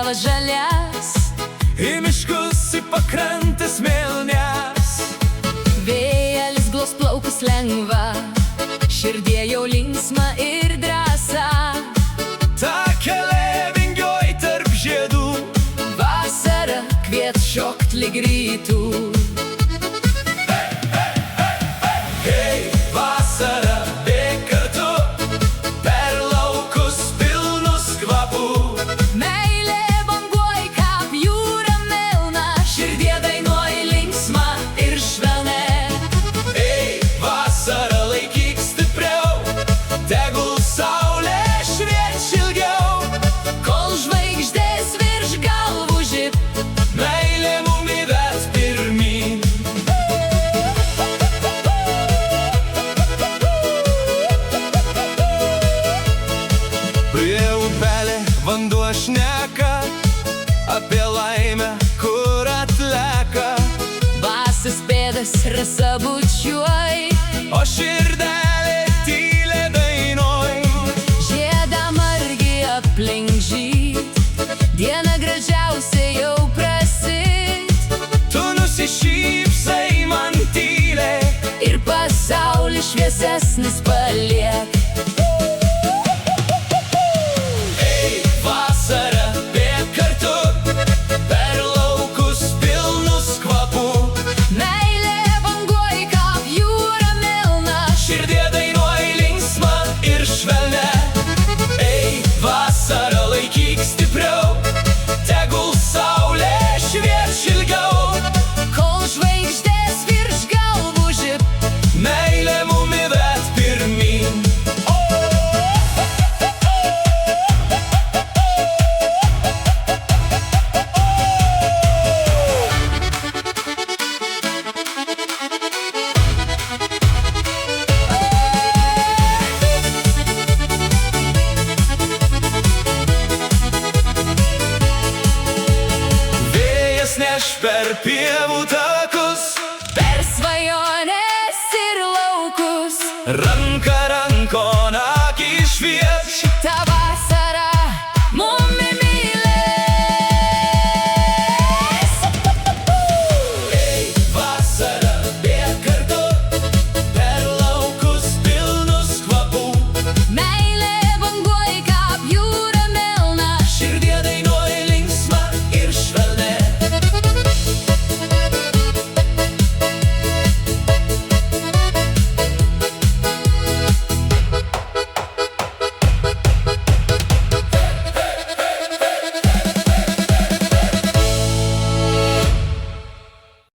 pievas žalias, į miškus, į pakrantes mėlynes. vėjelis glos plaukus lengva, širdie jau linksma ir drąsa. Ta keliai vingiuoj tarp žiedų, Vasara kviet šokt lyg rytų. hei, vasara, bėk kartu per laukus pilnus kvapų. Meilė banguoj kap jūra melna, širdie dainuoj linksma ir švelne. Ei, vasara, laikyk stipriau, tegul saulė šviečia ilgiau. Kol žvaigždės virš galvų žib, Meilė mum įves pirmyn. Prie upelė vanduo šneka apie laimę, kur atleka. basas pėdas rasa bučiuoj, O širdelė tyliai dainoj. žiedą margi aplink žyt, diena gražiausia jau prasit. Tu nusišypsai man tyliai, Ir pasaulis šviesesnis paliek. ei, vasara, bėk kartu per laukus pilnus kvapų. Meilė banguoj kap jūra melna, Širdie dainuoj linksma ir švelne. Ei, vasara, laikyk stipriau, tegul saulė šviečia ilgiau. kol žvaigždės virš galvų žib, Meilė mum įves pirmyn. Vėjas neš per pievų takus, per svajones ir laukus. ramiai